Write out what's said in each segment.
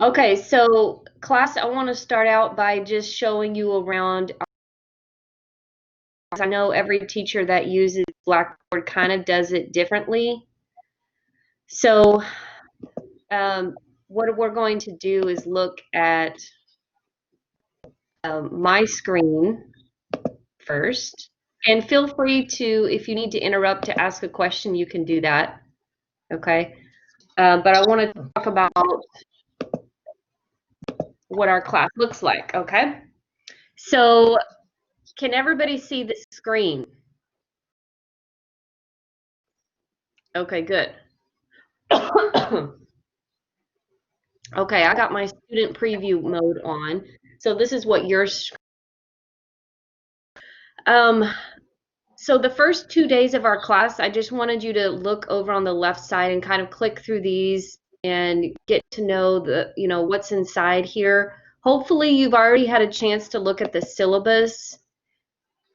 Okay, so class, I want to start out by just showing you around. I know every teacher that uses Blackboard kind of does it differently. So what we're going to do is look at my screen first. And feel free to, if you need to interrupt to ask a question, you can do that. Okay. But I want to talk about what our class looks like. Okay. So can everybody see the screen? Okay, good. Okay, I got my student preview mode on. So this is what yours. Um, so the first 2 days of our class, I just wanted you to look over on the left side and kind of click through these and get to know what's inside here. Hopefully you've already had a chance to look at the syllabus.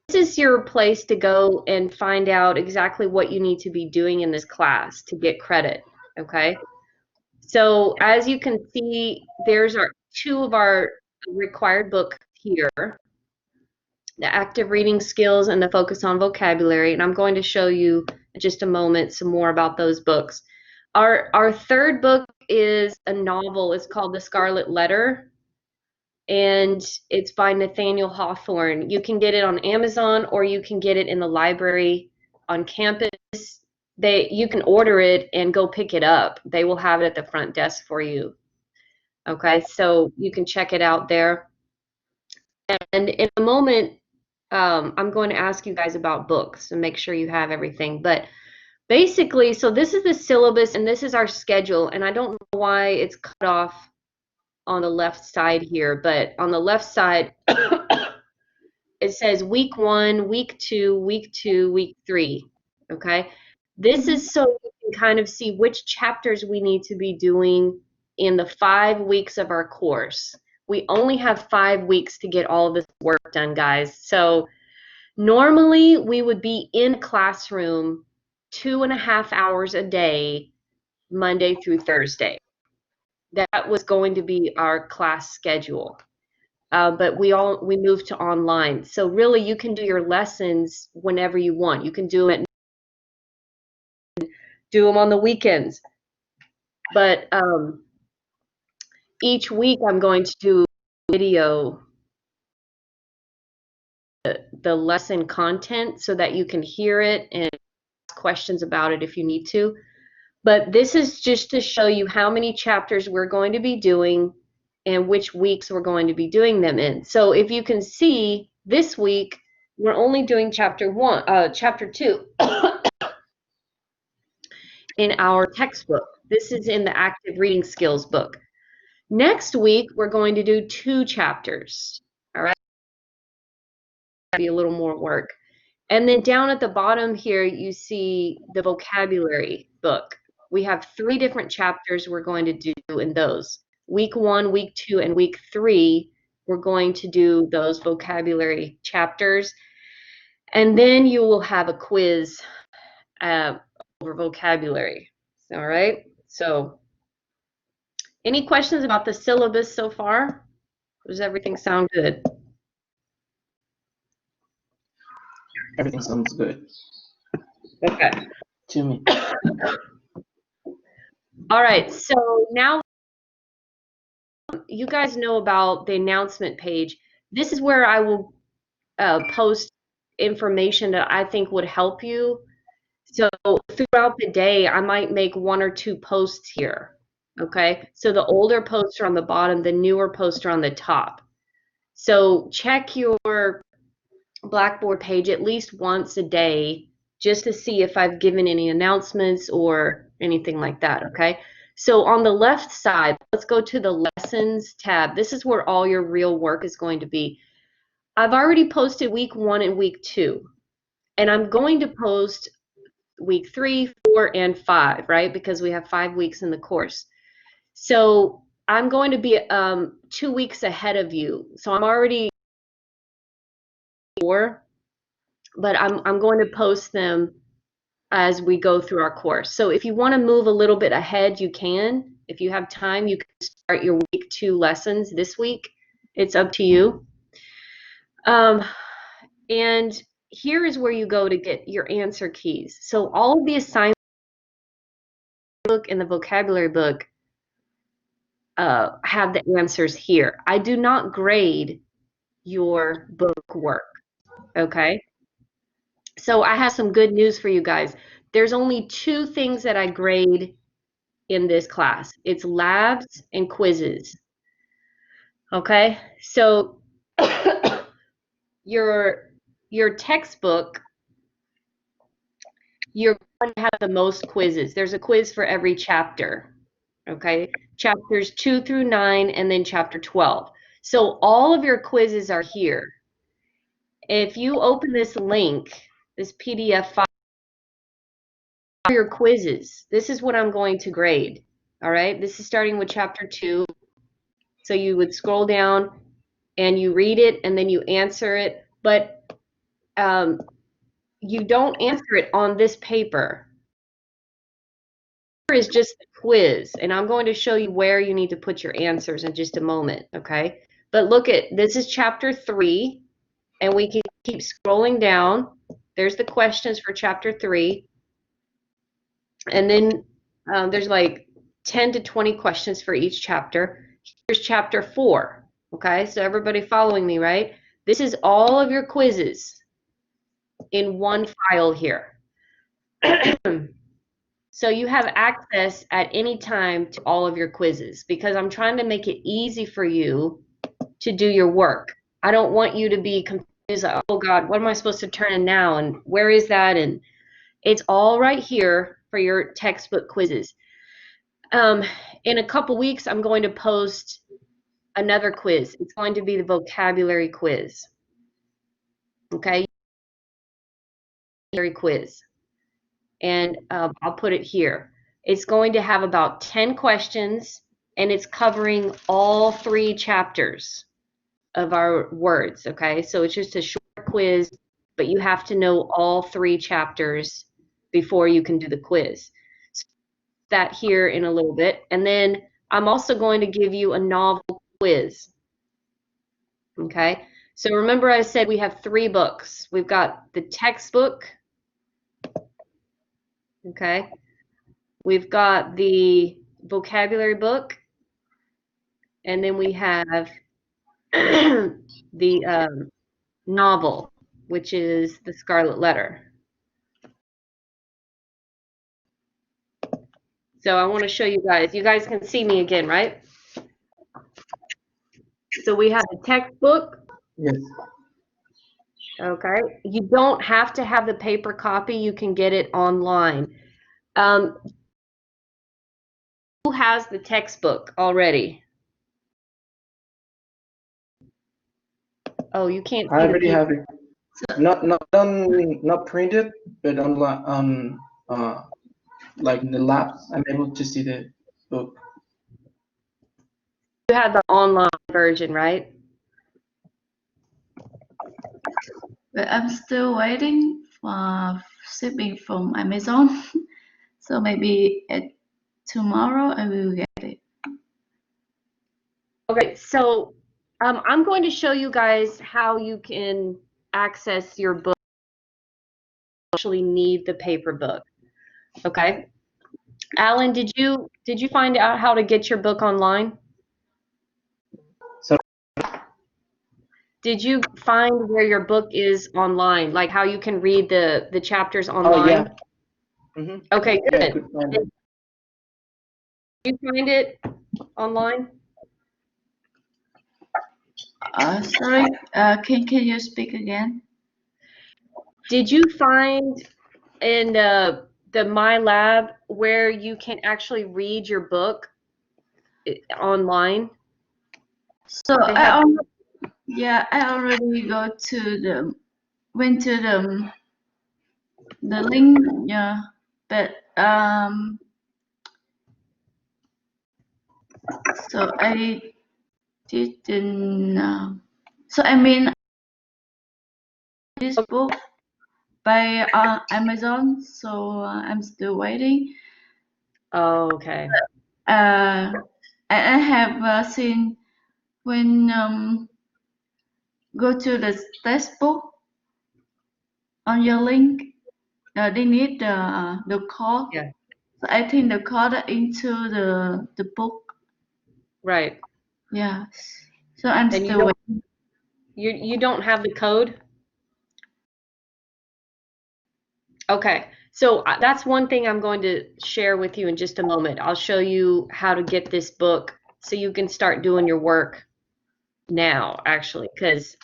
This is your place to go and find out exactly what you need to be doing in this class to get credit, okay? So as you can see, there's two of our required books here, the active reading skills and the focus on vocabulary. And I'm going to show you in just a moment some more about those books. Our third book is a novel. It's called The Scarlet Letter, and it's by Nathaniel Hawthorne. You can get it on Amazon or you can get it in the library on campus. You can order it and go pick it up. They will have it at the front desk for you. Okay, so you can check it out there. And in a moment, I'm going to ask you guys about books and make sure you have everything. But basically, so this is the syllabus and this is our schedule. And I don't know why it's cut off on the left side here, but on the left side, it says week 1, week 2, week 2, week 3. Okay, this is so you can kind of see which chapters we need to be doing in the 5 weeks of our course. We only have 5 weeks to get all of this work done, guys. So normally we would be in classroom 2.5 hours a day, Monday through Thursday. That was going to be our class schedule. But we moved to online. So really you can do your lessons whenever you want. You can do them on the weekends. But each week I'm going to do video the lesson content so that you can hear it and ask questions about it if you need to. But this is just to show you how many chapters we're going to be doing and which weeks we're going to be doing them in. So if you can see, this week we're only doing chapter 2 in our textbook. This is in the active reading skills book. Next week we're going to do 2 chapters. All right, be a little more work. And then down at the bottom here you see the vocabulary book. We have 3 different chapters we're going to do in those. Week 1, week 2, and week 3, we're going to do those vocabulary chapters. And then you will have a quiz over vocabulary. All right? So any questions about the syllabus so far? Does everything sound good? Everything sounds good. Okay. To me. All right, so now you guys know about the announcement page. This is where I will post information that I think would help you. So throughout the day, I might make 1 or 2 posts here. Okay, so the older posts are on the bottom, the newer posts are on the top. So check your Blackboard page at least once a day just to see if I've given any announcements or anything like that, okay? So on the left side, let's go to the Lessons tab. This is where all your real work is going to be. I've already posted week 1 and week 2, and I'm going to post week 3, 4, and 5, right? Because we have 5 weeks in the course. So I'm going to be 2 weeks ahead of you. So I'm already 4, but I'm going to post them as we go through our course. So if you want to move a little bit ahead, you can. If you have time, you can start your week 2 lessons this week. It's up to you. And here is where you go to get your answer keys. So all of the assignment book and the vocabulary book have the answers here. I do not grade your book work, okay? So I have some good news for you guys. There's only 2 things that I grade in this class. It's labs and quizzes, okay? So your textbook, you're going to have the most quizzes. There's a quiz for every chapter, okay? Chapters 2 through 9 and then chapter 12. So all of your quizzes are here. If you open this link, this PDF file, your quizzes, this is what I'm going to grade, all right? This is starting with chapter 2. So you would scroll down and you read it and then you answer it, but you don't answer it on this paper. Here is just the quiz, and I'm going to show you where you need to put your answers in just a moment, okay? But look at, this is chapter 3, and we can keep scrolling down. There's the questions for chapter 3, and then there's like 10 to 20 questions for each chapter. Here's chapter 4, okay? So everybody following me, right? This is all of your quizzes in one file here. So you have access at any time to all of your quizzes because I'm trying to make it easy for you to do your work. I don't want you to be confused, like, oh God, what am I supposed to turn in now? And where is that? And it's all right here for your textbook quizzes. In a couple weeks, I'm going to post another quiz. It's going to be the vocabulary quiz. Okay? Vocabulary quiz. And I'll put it here. It's going to have about 10 questions, and it's covering all 3 chapters of our words, okay? So it's just a short quiz, but you have to know all 3 chapters before you can do the quiz. So that here in a little bit. And then I'm also going to give you a novel quiz, okay? So remember I said we have 3 books. We've got the textbook, okay? We've got the vocabulary book, and then we have the novel, which is The Scarlet Letter. So I want to show you guys. You guys can see me again, right? So we have the textbook. Yes. Okay. You don't have to have the paper copy. You can get it online. Who has the textbook already? Oh, you can't see I the already paper. have it. Not printed, but on like in the lab, I'm able to see the book. You have the online version, right? But I'm still waiting for shipping from Amazon. So maybe tomorrow I will get it. Okay, so I'm going to show you guys how you can access your book. You actually need the paper book. Okay. Alan, did you find out how to get your book online? So Did you find where your book is online, like how you can read the chapters online? oh yeah. Mm-hmm. Okay, Yeah, I good. could find it. Did you find it online? Sorry, can you speak again? Did you find in the My Lab where you can actually read your book online? So They have- I already went to the link, yeah, but so I didn't. So I mean, this book by Amazon, so I'm still waiting. Oh, okay. I have seen when go to the textbook on your link, they need the code. Yeah. So I think the code into the book. Right. Yes. So I'm And still waiting. you don't have the code? Okay. So that's one thing I'm going to share with you in just a moment. I'll show you how to get this book so you can start doing your work now, actually, because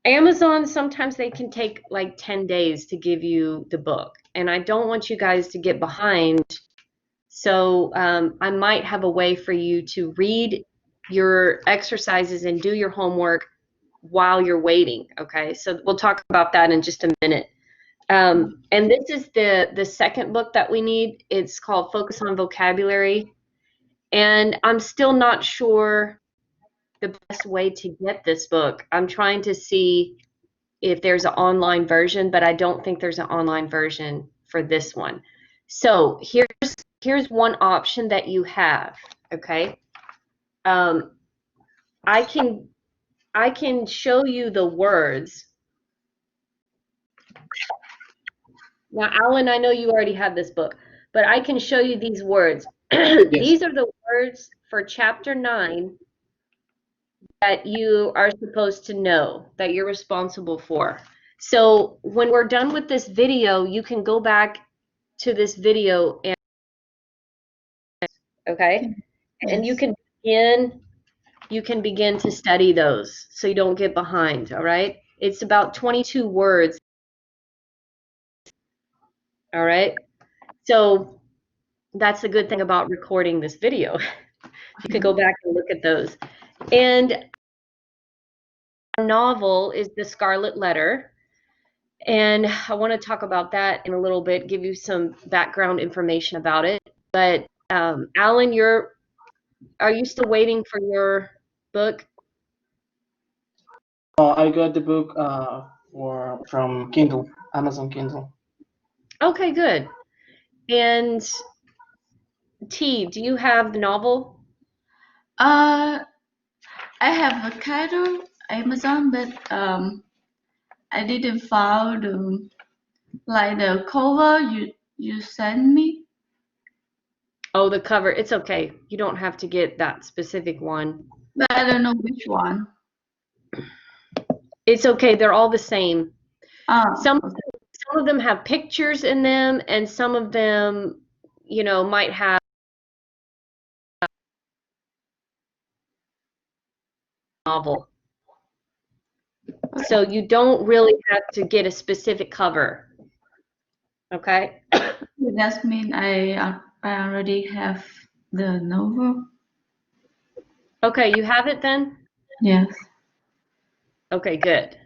Amazon, sometimes they can take like 10 days to give you the book, and I don't want you guys to get behind. So I might have a way for you to read your exercises and do your homework while you're waiting. Okay, so we'll talk about that in just a minute. And this is the second book that we need. It's called Focus on Vocabulary, and I'm still not sure the best way to get this book. I'm trying to see if there's an online version, but I don't think there's an online version for this one. So here's one option that you have. Okay, I can show you the words. Now, Alan, I know you already have this book, but I can show you these words. Yes. These are the words for chapter 9 that you are supposed to know, that you're responsible for. So when we're done with this video, you can go back to this video and okay? And Yes. you can begin to study those so you don't get behind, all right? It's about 22 words. All right? So that's the good thing about recording this video. You can go back and look at those. And our novel is The Scarlet Letter. And I want to talk about that in a little bit, give you some background information about it. But Alan, are you still waiting for your book? Oh, I got the book from Kindle, Amazon Kindle. Okay, good. And T, do you have the novel? I have a Kindle Amazon, but I didn't find like the cover you sent me. Oh, the cover. It's okay. You don't have to get that specific one. But I don't know which one. It's okay. They're all the same. Oh, Some of them have pictures in them, and some of them, might have a novel. So you don't really have to get a specific cover. Okay? that means I already have the novel. Okay, you have it then? Yes. Okay, good.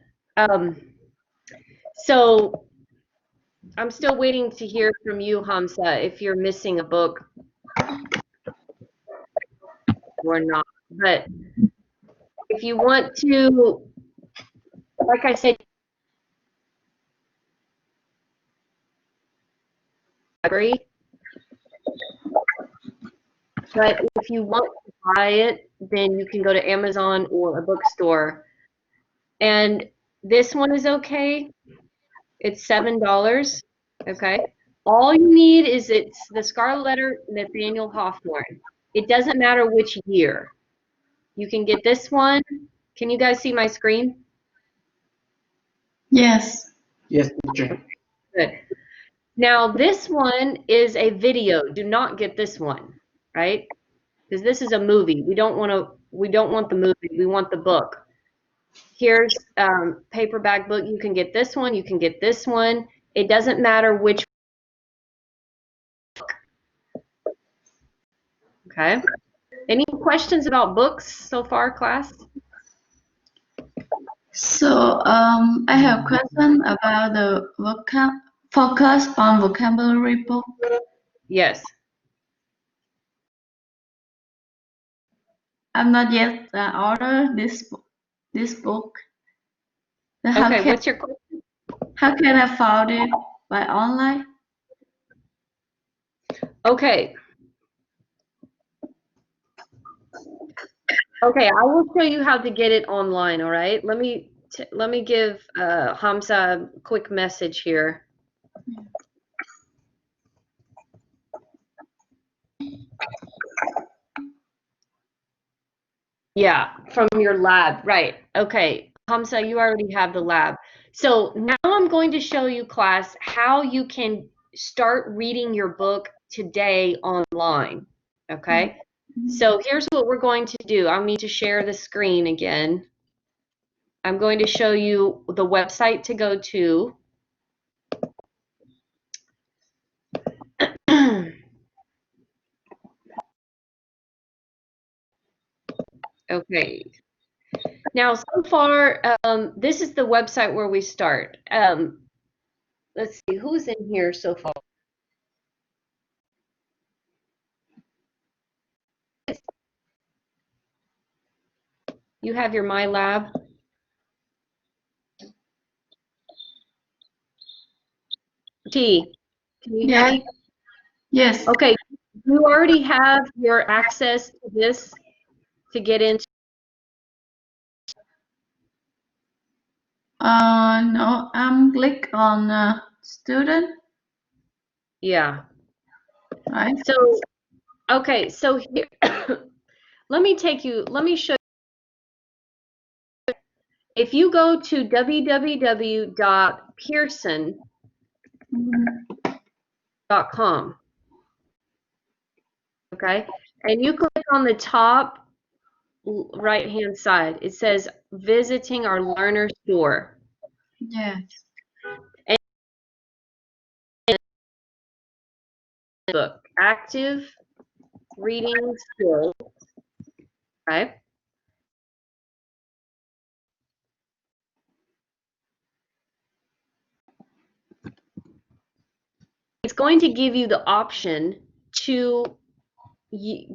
So I'm still waiting to hear from you, Hamza, if you're missing a book or not. But if you want to, like I said, library, but if you want to buy it, then you can go to Amazon or a bookstore. And this one is okay. It's $7. Okay. All you need is it's The Scarlet Letter, Nathaniel Hawthorne. It doesn't matter which year. You can get this one. Can you guys see my screen? Yes. Yes, teacher. Good. Now this one is a video. Do not get this one, right? Because this is a movie. We don't want the movie. We want the book. Here's paperback book. You can get this one. You can get this one. It doesn't matter which. Okay. Any questions about books so far, class? So I have a question about the focus on vocabulary book. Yes. I'm not yet ordered this book. So how Okay. can What's your question? How can I find it by online? Okay. Okay, I will show you how to get it online, all right? Let me give Hamza a quick message here. Yeah, from your lab, right. Okay, Hamza, you already have the lab. So now I'm going to show you, class, how you can start reading your book today online, okay? So here's what we're going to do. I'll need to share the screen again. I'm going to show you the website to go to. Okay. Now, so far, this is the website where we start. Let's see, who's in here so far? You have your My Lab? T, can you hear me? Yes. Okay, you already have your access to this to get into. No, I'm click on student, Yeah. right? So, okay, so here, let me show you. If you go to www.pearson.com, okay, and you click on the top right-hand side, it says visiting our learner store. Yes. And book, active reading skills, okay? It's going to give you the option to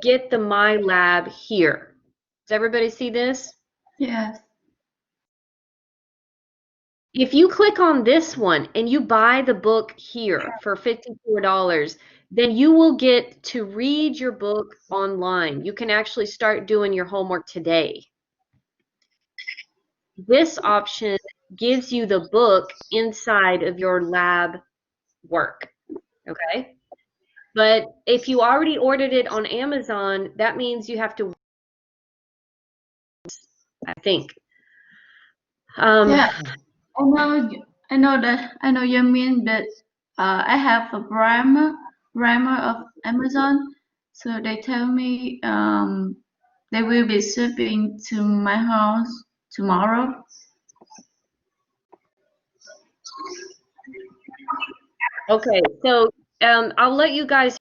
get the My Lab here. Does everybody see this? Yes. If you click on this one and you buy the book here for $54, then you will get to read your book online. You can actually start doing your homework today. This option gives you the book inside of your lab work, okay? But if you already ordered it on Amazon, that means you have to, I think. Yeah. I know that. I know you mean that. I have a primer of Amazon, so they tell me they will be shipping to my house tomorrow. Okay, so I'll let you guys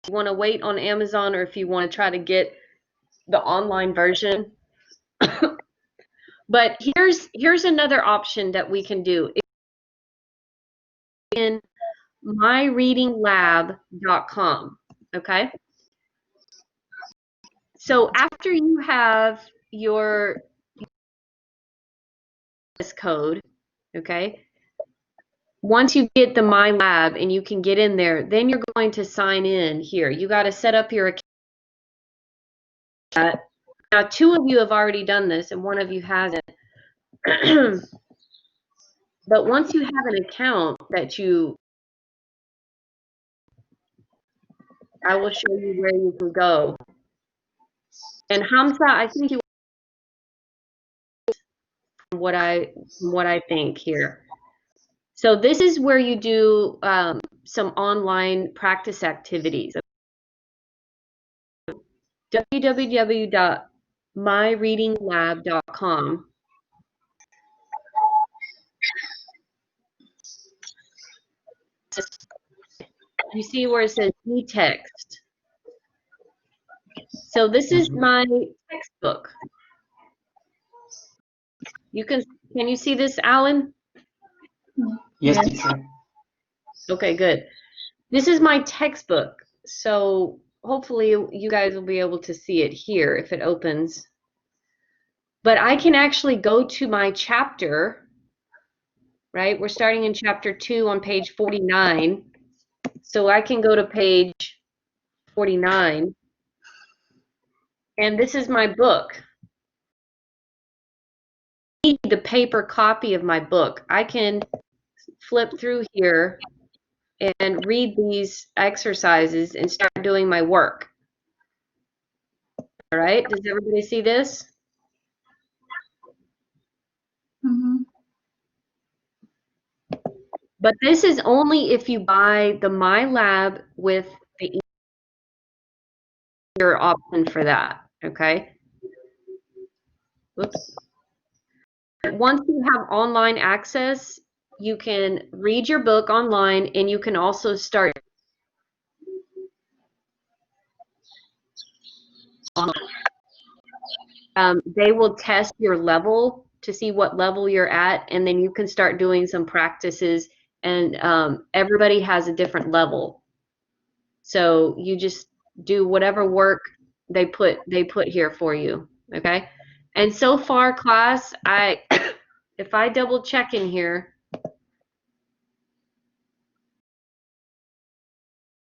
want to wait on Amazon or if you want to try to get the online version. But here's another option that we can do. In myreadinglab.com, okay? So after you have your code, okay? Once you get the My Lab and you can get in there, then you're going to sign in here. You got to set up your account. Now, 2 of you have already done this and 1 of you hasn't. But once you have an account that I will show you where you can go. And Hamza, I think you what I think here. So this is where you do some online practice activities. www.myreadinglab.com. You see where it says e-text. So this is my textbook. Can you see this, Alan? Yes, teacher. Okay, good. This is my textbook. So hopefully you guys will be able to see it here if it opens. But I can actually go to my chapter right? We're starting in chapter 2 on page 49. So I can go to page 49, and this is my book. The paper copy of my book. I can flip through here and read these exercises and start doing my work. All right, does everybody see this? Mm-hmm. But this is only if you buy the My Lab with the your option for that, okay? Whoops. Once you have online access, you can read your book online, and you can also start they will test your level to see what level you're at, and then you can start doing some practices, and everybody has a different level. So you just do whatever work they put here for you, okay? And so far, class, if I double check in here,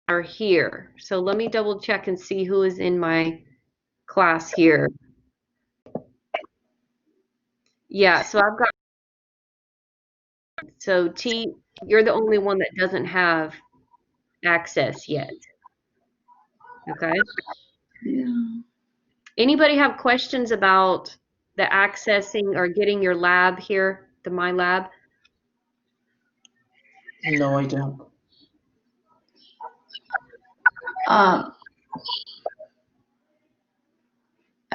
are here. So let me double check and see who is in my class here. Yeah, so I've got, so T, you're the only one that doesn't have access yet. Okay. Yeah. Anybody have questions about the accessing or getting your lab here, the My Lab? No, I don't. I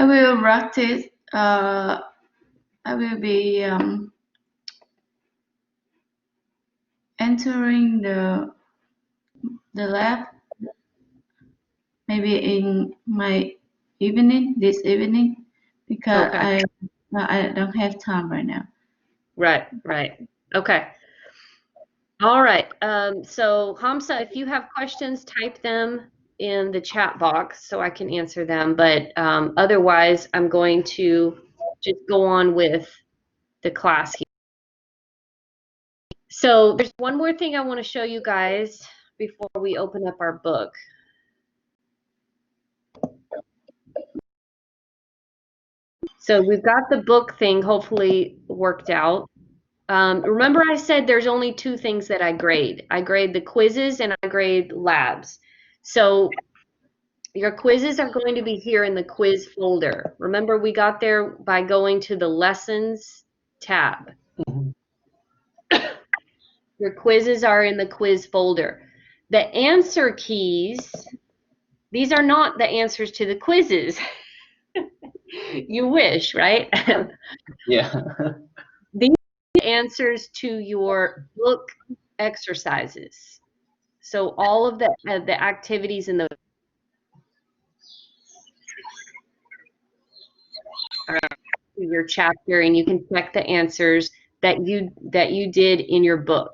will practice. I will be entering the lab maybe in my this evening, because Okay. I don't have time right now. Right, right. Okay. All right. So Hamza, if you have questions, type them in the chat box so I can answer them. But otherwise, I'm going to just go on with the class here. So there's one more thing I want to show you guys before we open up our book. So we've got the book thing hopefully worked out. Remember I said there's only two things that I grade. I grade the quizzes and I grade labs. So your quizzes are going to be here in the quiz folder. Remember we got there by going to the lessons tab. Mhm. Your quizzes are in the quiz folder. The answer keys, these are not the answers to the quizzes. You wish, right? Yeah. These are the answers to your book exercises. So all of the activities in the your chapter, and you can check the answers that you did in your book.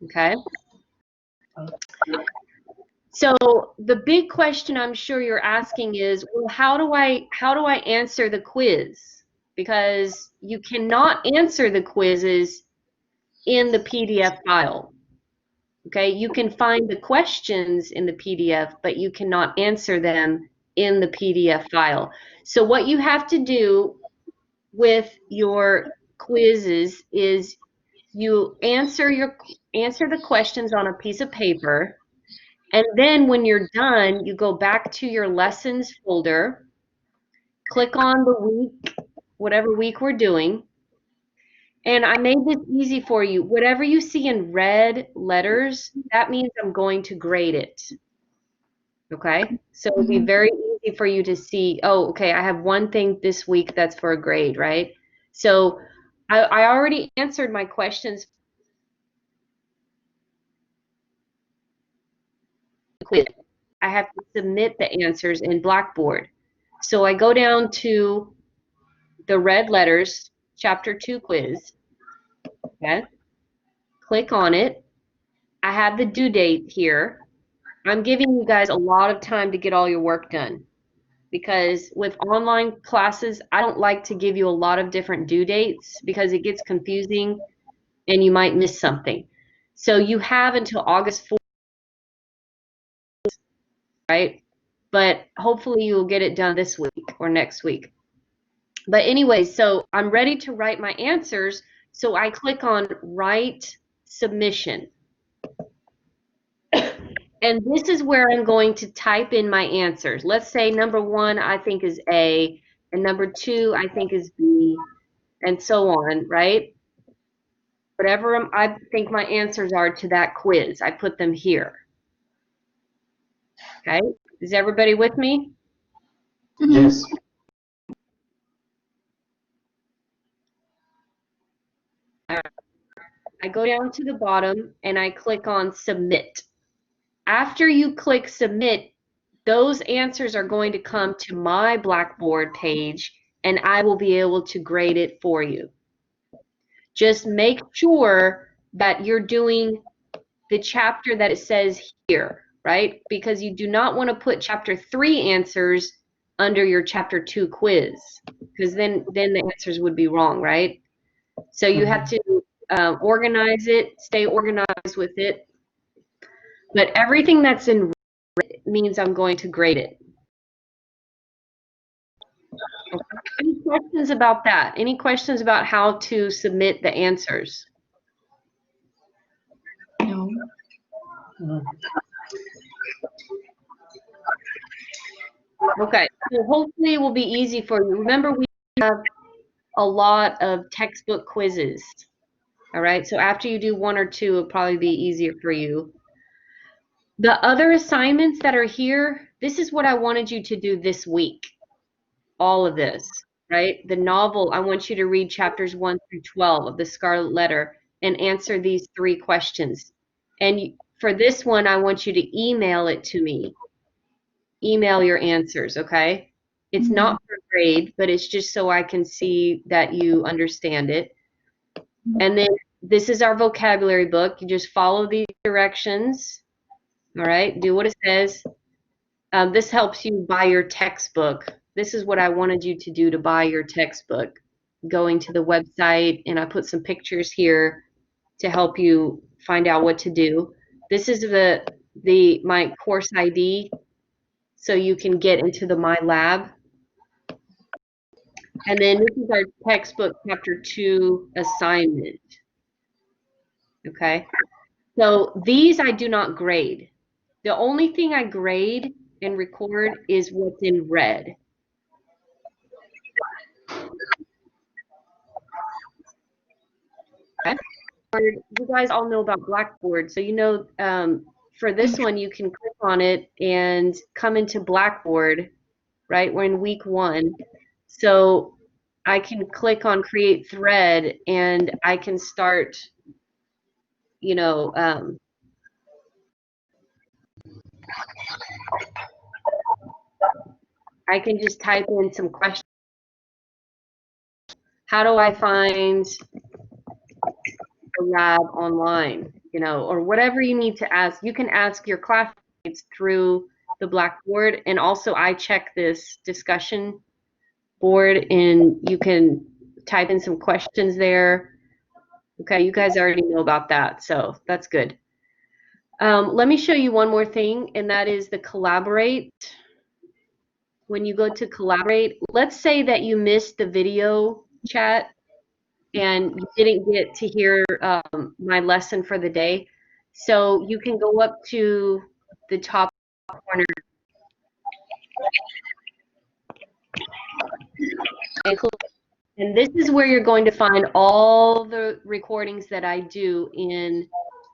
Okay. So the big question I'm sure you're asking is, well, how do I answer the quiz? Because you cannot answer the quizzes in the PDF file. Okay, you can find the questions in the PDF, but you cannot answer them in the PDF file. So what you have to do with your quizzes is you answer the questions on a piece of paper, and then when you're done, you go back to your lessons folder, click on the week, whatever week we're doing, and I made this easy for you. Whatever you see in red letters, that means I'm going to grade it. Okay? So it'll be very easy for you to see, oh, okay, I have one thing this week that's for a grade, right? So I already answered my questions. I have to submit the answers in Blackboard. So I go down to the red letters, Chapter 2 quiz. Okay? Click on it. I have the due date here. I'm giving you guys a lot of time to get all your work done, because with online classes, I don't like to give you a lot of different due dates because it gets confusing and you might miss something. So you have until August 4th, right? But hopefully you'll get it done this week or next week. But anyway, so I'm ready to write my answers. So I click on Write Submission. And this is where I'm going to type in my answers. Let's say number 1 I think is A, and number 2 I think is B, and so on, right? Whatever I think my answers are to that quiz, I put them here. Okay? Is everybody with me? Yes. I go down to the bottom and I click on Submit. After you click Submit, those answers are going to come to my Blackboard page and I will be able to grade it for you. Just make sure that you're doing the chapter that it says here, right? Because you do not want to put chapter 3 answers under your chapter 2 quiz, because then the answers would be wrong, right? So you have to organize it, stay organized with it. But everything that's in red means I'm going to grade it. Okay. Any questions about that? Any questions about how to submit the answers? No. Okay, so hopefully it will be easy for you. Remember, we have a lot of textbook quizzes. All right, so after you do 1 or 2, it'll probably be easier for you. The other assignments that are here, this is what I wanted you to do this week. All of this, right? The novel, I want you to read chapters 1 through 12 of The Scarlet Letter and answer these 3 questions. And for this one, I want you to email it to me. Email your answers, okay? It's not for grade, but it's just so I can see that you understand it. And then this is our vocabulary book. You just follow these directions, all right? Do what it says. This helps you buy your textbook. This is what I wanted you to do to buy your textbook. Going to the website, and I put some pictures here to help you find out what to do. This is my course ID, so you can get into the My Lab. And then this is our textbook chapter 2 assignment. Okay, so these I do not grade. The only thing I grade and record is what's in red. Okay. You guys all know about Blackboard, so you know for this one you can click on it and come into Blackboard, right? We're in week 1, so I can click on create thread and I can start, you know, I can just type in some questions. How do I find the lab online, you know, or whatever you need to ask. You can ask your classmates through the Blackboard, and also I check this discussion board and you can type in some questions there. Okay, you guys already know about that, so that's good. Let me show you one more thing, and that is the Collaborate. When you go to Collaborate, let's say that you missed the video chat and you didn't get to hear my lesson for the day. So you can go up to the top corner and this is where you're going to find all the recordings that I do in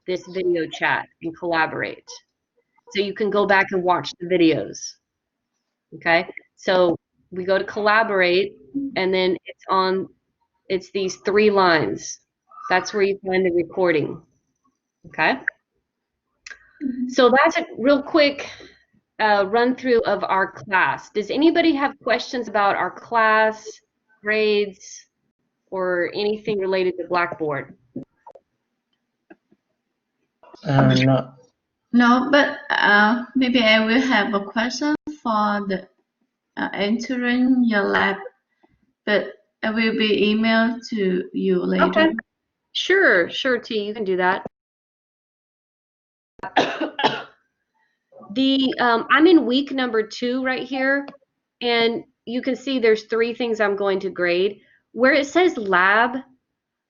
this video chat and Collaborate. So you can go back and watch the videos. Okay, so we go to Collaborate, and then it's these 3 lines. That's where you find the recording. Okay, so that's a real quick run through of our class. Does anybody have questions about our class, grades, or anything related to Blackboard? No. No, but maybe I will have a question for the entering your lab, but I will be emailed to you later. Okay. Sure, T, you can do that. I'm in week number 2 right here, and you can see there's 3 things I'm going to grade. Where it says lab,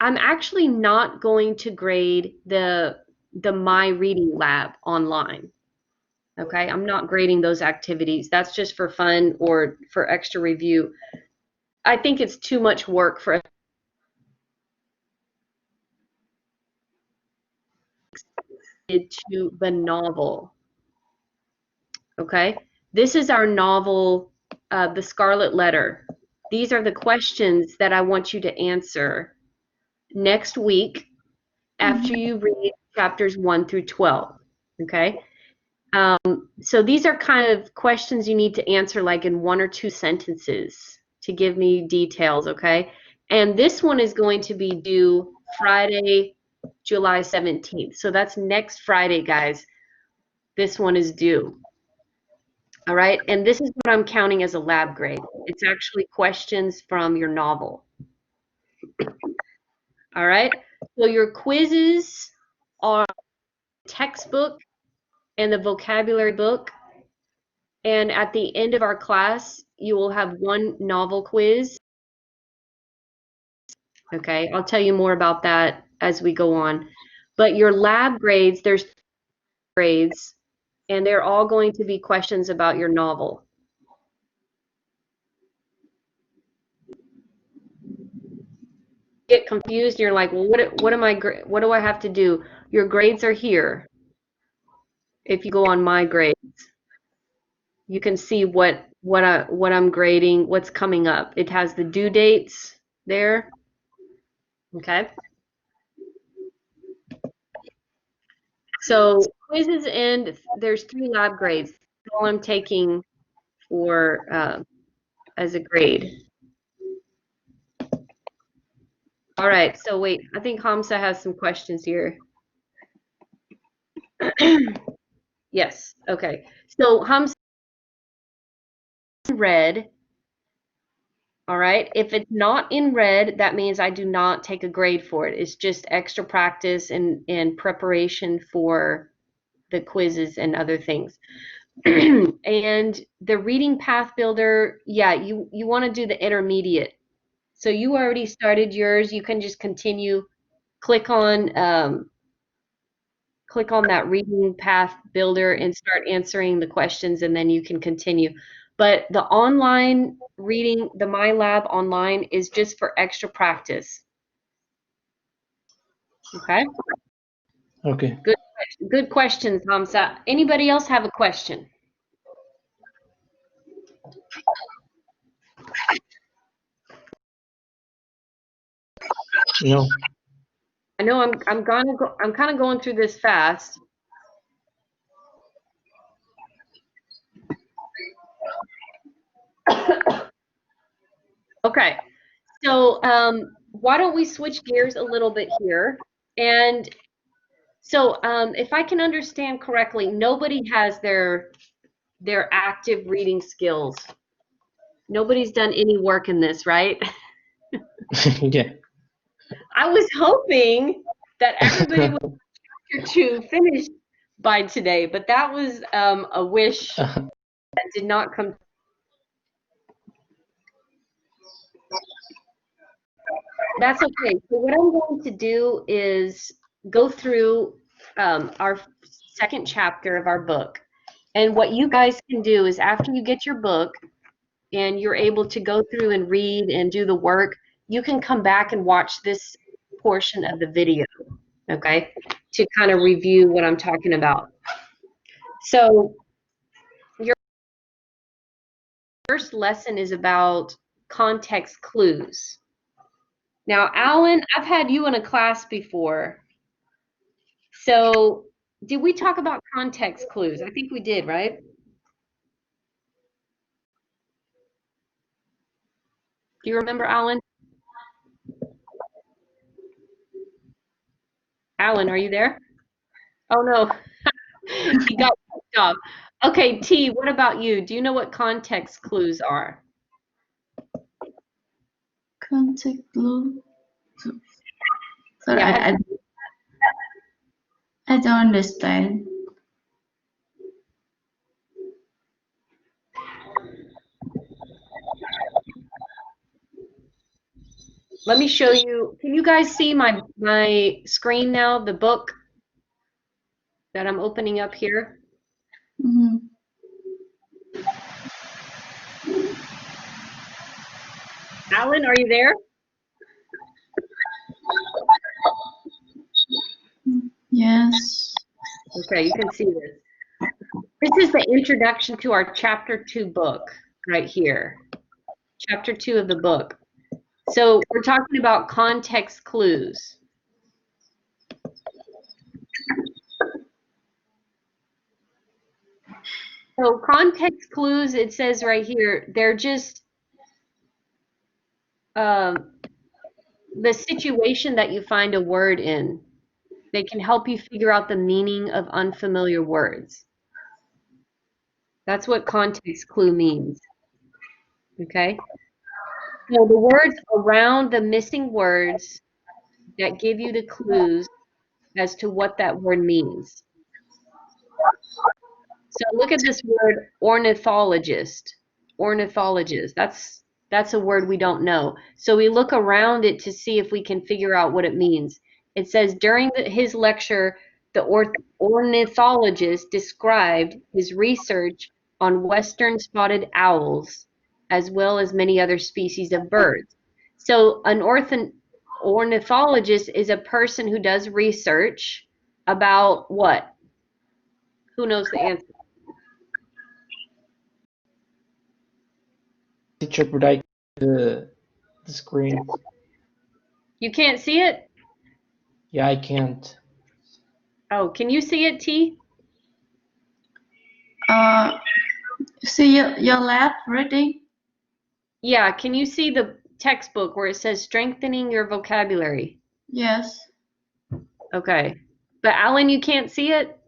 I'm actually not going to grade the My Reading Lab online. Okay, I'm not grading those activities. That's just for fun or for extra review. I think it's too much work for to the novel. Okay, this is our novel, The Scarlet Letter. These are the questions that I want you to answer next week after you read chapters 1 through 12. Okay, so these are kind of questions you need to answer like in 1 or 2 sentences to give me details. Okay, and this one is going to be due Friday, July 17th. So that's next Friday, guys. This one is due. All right, and this is what I'm counting as a lab grade. It's actually questions from your novel. All right, so your quizzes are textbook and the vocabulary book, and at the end of our class, you will have 1 novel quiz. Okay, I'll tell you more about that as we go on. But your lab grades, there's grades, and they're all going to be questions about your novel. Get confused, you're like, well, what do I have to do? Your grades are here. If you go on My Grades, you can see what I'm grading, what's coming up. It has the due dates there. Okay. So quizzes end, there's 3 lab grades. That's all I'm taking for as a grade. All right, so wait, I think Hamza has some questions here. Yes, okay. So Hamza, red. All right, if it's not in red, that means I do not take a grade for it. It's just extra practice and preparation for the quizzes and other things. And the reading path builder, yeah, you want to do the intermediate. So you already started yours. You can just continue. Click on that reading path builder and start answering the questions, and then you can continue. But the online reading, the My Lab online, is just for extra practice. Okay? Okay. Good questions, Hamza. Anybody else have a question? No. I know I'm kind of going through this fast. Okay, so why don't we switch gears a little bit here? And so if I can understand correctly, nobody has their active reading skills. Nobody's done any work in this, right? Yeah. I was hoping that everybody was to finish by today, but that was a wish that did not come. That's okay. So what I'm going to do is go through our 2nd chapter of our book. And what you guys can do is after you get your book and you're able to go through and read and do the work, you can come back and watch this portion of the video, okay, to kind of review what I'm talking about. So your first lesson is about context clues. Now, Alan, I've had you in a class before. So did we talk about context clues? I think we did, right? Do you remember, Alan? Alan, are you there? Oh, no. He got kicked off. Okay, T, what about you? Do you know what context clues are? Context clue. So Yeah. I don't understand. Let me show you. Can you guys see my screen now, the book that I'm opening up here? Mm-hmm. Alan, are you there? Yes. Okay, you can see this. This is the introduction to our chapter 2 book right here. Chapter 2 of the book. So we're talking about context clues. So context clues, it says right here, they're just the situation that you find a word in. They can help you figure out the meaning of unfamiliar words. That's what context clue means. Okay? So the words around the missing words that give you the clues as to what that word means. So look at this word ornithologist. Ornithologist. That's a word we don't know. So we look around it to see if we can figure out what it means. It says during his lecture, the ornithologist described his research on western spotted owls, as well as many other species of birds. So an ornithologist is a person who does research about what? Who knows the answer? Teacher, but I the screen. You can't see it? Yeah, I can't. Oh, can you see it, T? See your left reading? Yeah, can you see the textbook where it says strengthening your vocabulary? Yes. Okay. But Alan, you can't see it?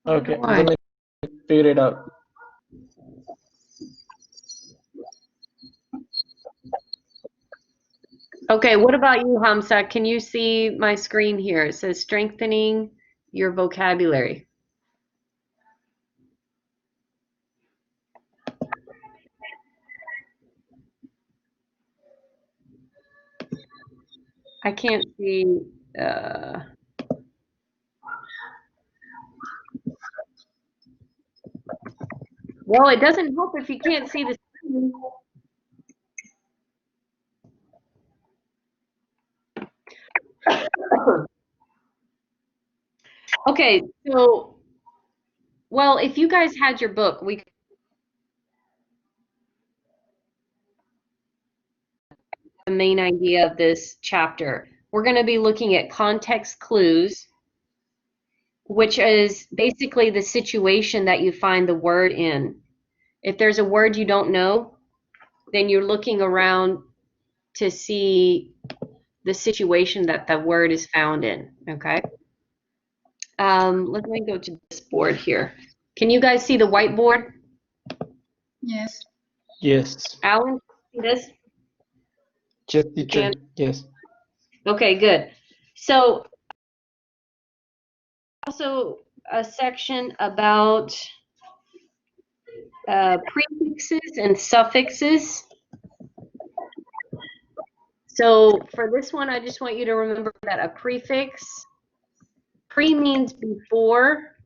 Okay, Why? let me figure it out. Okay, what about you, Hamza? Can you see my screen here? It says strengthening your vocabulary. I can't see. Well, it doesn't help if you can't see the screen. Okay, so, well, if you guys had your book, we the main idea of this chapter. We're going to be looking at context clues, which is basically the situation that you find the word in. If there's a word you don't know, then you're looking around to see the situation that the word is found in, okay? Let me go to this board here. Can you guys see the whiteboard? Yes. Yes. Alan, see this? Yes, teacher. Yes. Okay, good. So also a section about prefixes and suffixes. So for this one, I just want you to remember that a prefix, pre means before.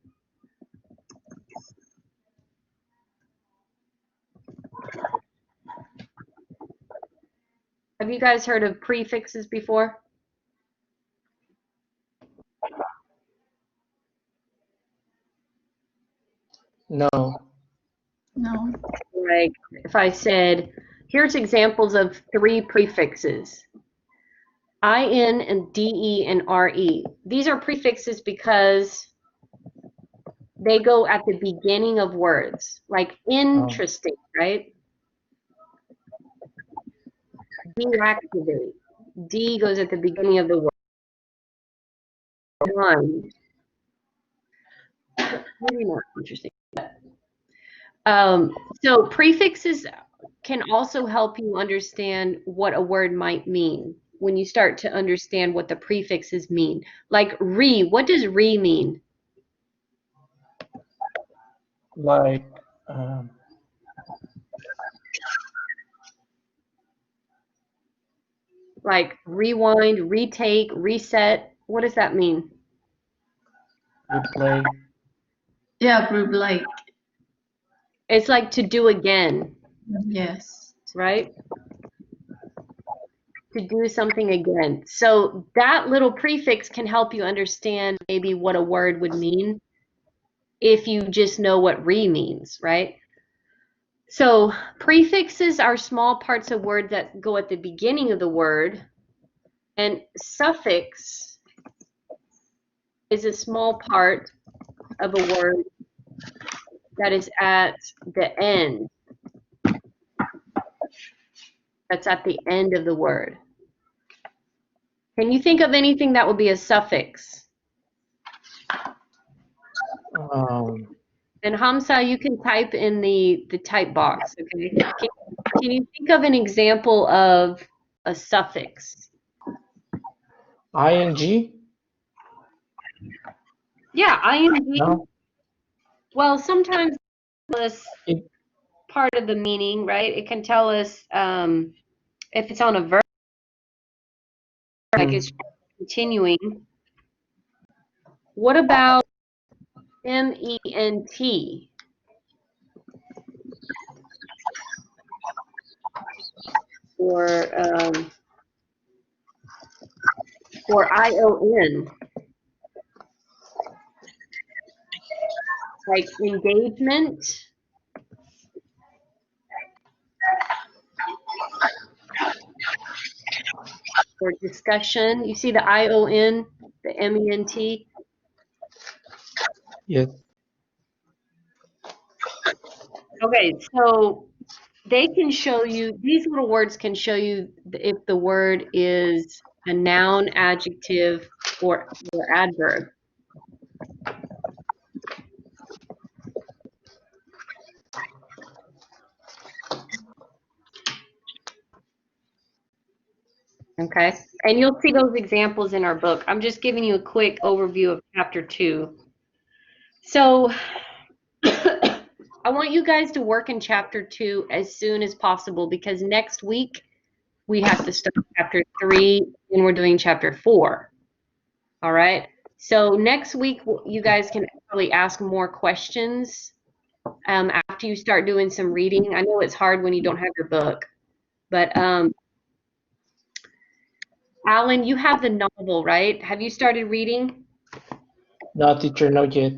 Have you guys heard of prefixes before? No. No. Like if I said, here's examples of 3 prefixes. IN and DE and RE. These are prefixes because they go at the beginning of words, like interesting, right? Deactivate. D goes at the beginning of the word. One. Maybe not interesting. So prefixes can also help you understand what a word might mean when you start to understand what the prefixes mean. Like re, what does re mean? Like Like rewind, retake, reset. What does that mean? replay. Yeah, like It's like to do again, yes. right? To do something again. So that little prefix can help you understand maybe what a word would mean if you just know what re means, right? So prefixes are small parts of word that go at the beginning of the word, and suffix is a small part of a word that is at the end. That's at the end of the word. Can you think of anything that would be a suffix? And Hamza, you can type in the type box, okay? Can you think of an example of a suffix? ing? Yeah, ing. No. Well, sometimes it's It, part of the meaning, right? It can tell us if it's on a verb, like it's continuing. What about ment? Or ion, like engagement or discussion. You see the ion, the ment. yes. Okay, so they can show you, these little words can show you if the word is a noun, adjective, or adverb. Okay, and you'll see those examples in our book. I'm just giving you a quick overview of chapter 2. So I want you guys to work in chapter 2 as soon as possible, because next week we have to start chapter 3 and we're doing chapter 4. All right. So next week you guys can probably ask more questions after you start doing some reading. I know it's hard when you don't have your book, but Alan, you have the novel, right? Have you started reading? No, teacher, not yet.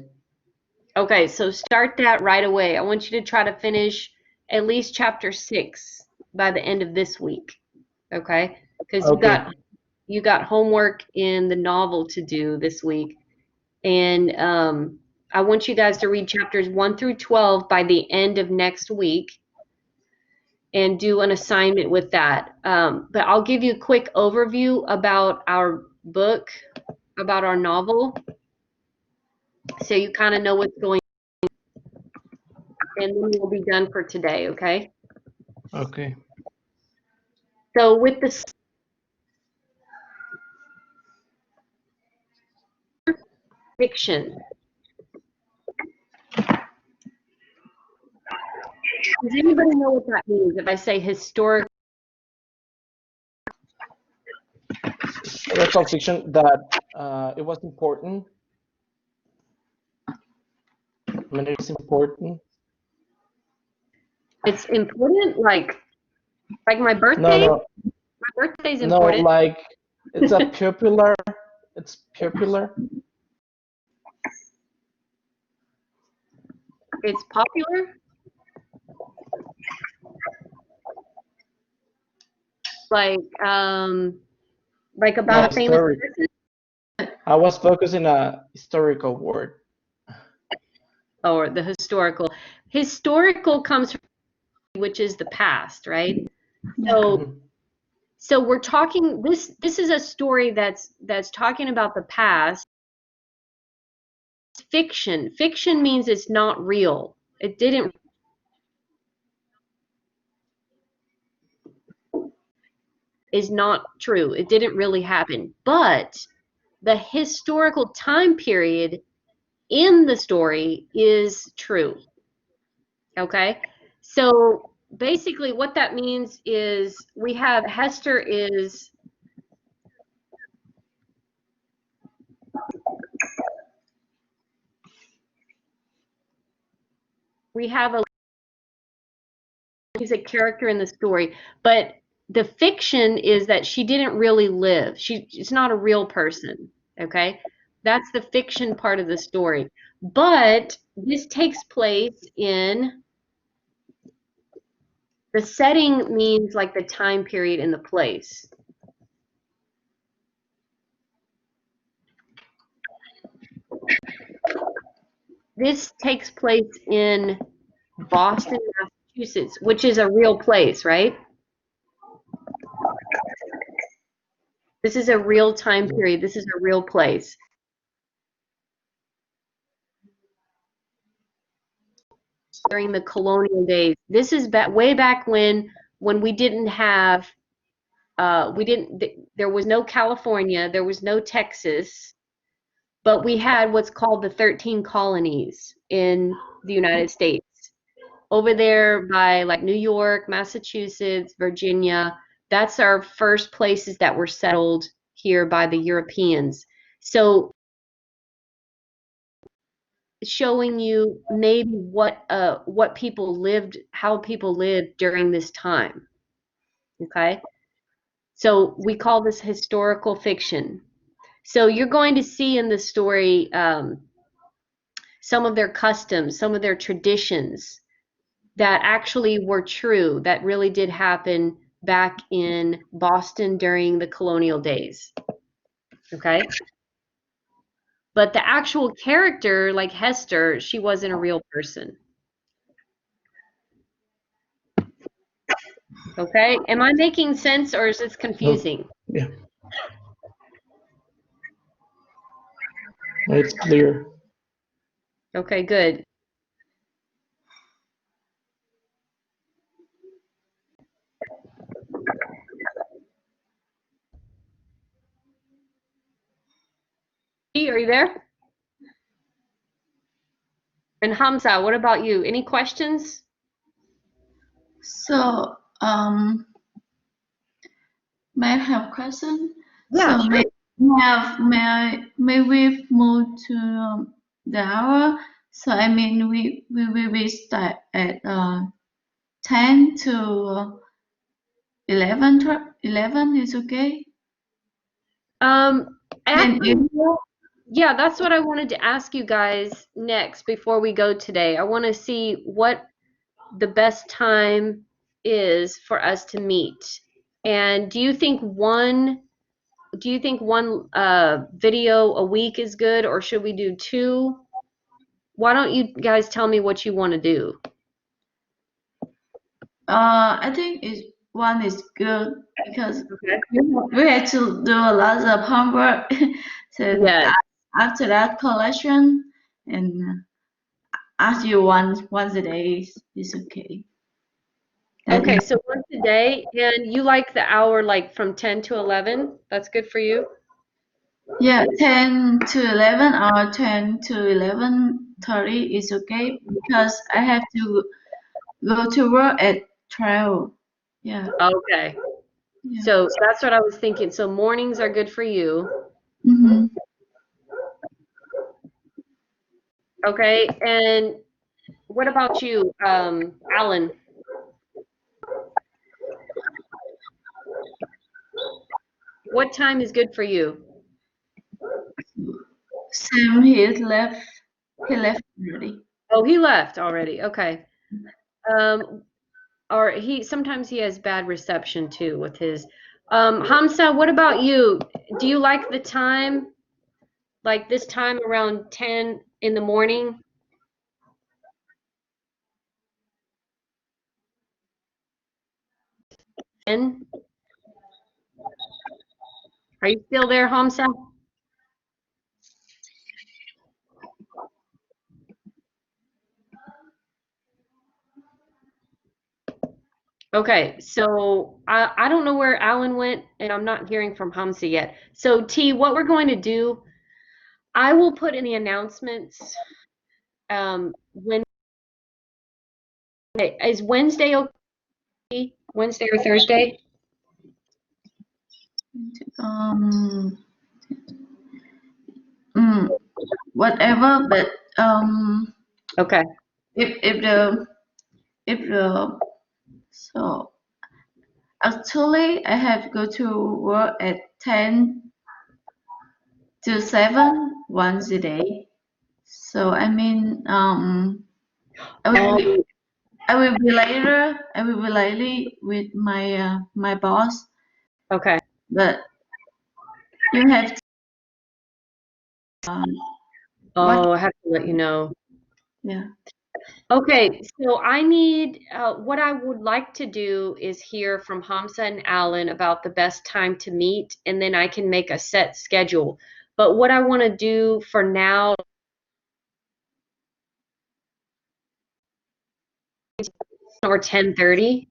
Okay, so start that right away. I want you to try to finish at least chapter 6 by the end of this week. Okay? Because you got homework in the novel to do this week. And I want you guys to read chapters 1 through 12 by the end of next week and do an assignment with that. But I'll give you a quick overview about our book, about our novel, so you kind of know what's going on, and then we'll be done for today, okay? Okay. So with the fiction, does anybody know what that means if I say historic? Historical fiction that it was important. I mean, it's important. It's important, like my birthday? No. My birthday's No, important. like it's a popular. It's popular. It's popular. Like about No, a famous story. person. I was focusing on a historical word. Or the historical. Historical comes from, which is the past, right? So we're talking, this is a story that's talking about the past. Fiction. Fiction means it's not real. It didn't. is not true. It didn't really happen. But the historical time period in the story is true. Okay? So basically what that means is we have Hester is he's a character in the story, but the fiction is that she didn't really live. She's not a real person, okay? That's the fiction part of the story. But this takes place in the setting means like the time period and the place. This takes place in Boston, Massachusetts, which is a real place, right? This is a real time period. This is a real place. During the colonial days. This is way back when we didn't have there was no California, there was no Texas, but we had what's called the 13 colonies in the United States. Over there by like New York, Massachusetts, Virginia, that's our first places that were settled here by the Europeans. So showing you maybe what people lived, how people lived during this time. Okay? So we call this historical fiction. So you're going to see in the story some of their customs, some of their traditions that actually were true, that really did happen back in Boston during the colonial days. Okay? But the actual character, like Hester, she wasn't a real person. Okay? Am I making sense or is this confusing? Yeah. It's clear. Okay, good. Are you there? And Hamza, what about you? Any questions? So, may I have a question? Yeah, So sure. may we move to the hour? So I mean we will be start at 10 to 11 is okay? Actually, And yeah, that's what I wanted to ask you guys next before we go today. I want to see what the best time is for us to meet. And do you think one video a week is good, or should we do two? Why don't you guys tell me what you want to do? I think one is good because Okay. we had to do a lot of homework. So Yes. after that collection and ask you once a day is okay. Okay, so once a day, and you like the hour like from 10 to 11? That's good for you? Yeah, 10 to 11 or 10 to 11:30 is okay because I have to go to work at 12. Yeah. Okay. Yeah. So that's what I was thinking. So mornings are good for you. Mm-hmm. Okay, and what about you, Alan? What time is good for you? Sam, he left. He left already. Oh, he left already. Okay. Or sometimes he has bad reception too with his. Hamza, what about you? Do you like the time, like this time around 10 in the morning? And are you still there, Hamza? Okay, so I don't know where Alan went, and I'm not hearing from Hamza yet. So T, what we're going to do, I will put in the announcements. When is Wednesday okay? Wednesday or Thursday? Whatever, but Okay. if the so actually I have to go to work at 10 to 7 once a day. So I mean I will be later. I will be lately with my my boss, Okay. but you have to, what? Oh, I have to let you know. Yeah. Okay, so I need, what I would like to do is hear from Hamza and Alan about the best time to meet, and then I can make a set schedule. But what I want to do for now, or 10:30,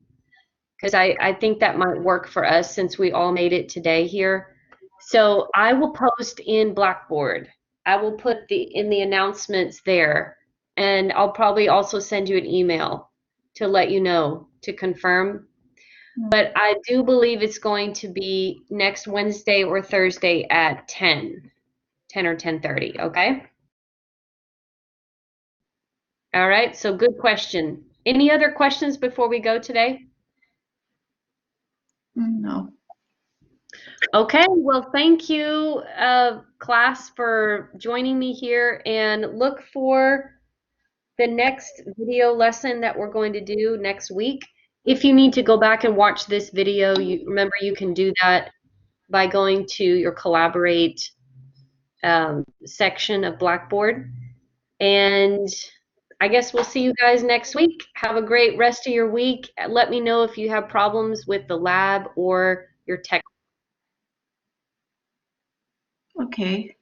because I think that might work for us since we all made it today here. So I will post in Blackboard. I will put in the announcements there, and I'll probably also send you an email to let you know to confirm. But I do believe it's going to be next Wednesday or Thursday at 10 or 10:30, okay? All right, so good question. Any other questions before we go today? No. Okay, well, thank you, class, for joining me here, and look for the next video lesson that we're going to do next week. If you need to go back and watch this video, remember you can do that by going to your Collaborate section of Blackboard. And I guess we'll see you guys next week. Have a great rest of your week. Let me know if you have problems with the lab or your tech. Okay.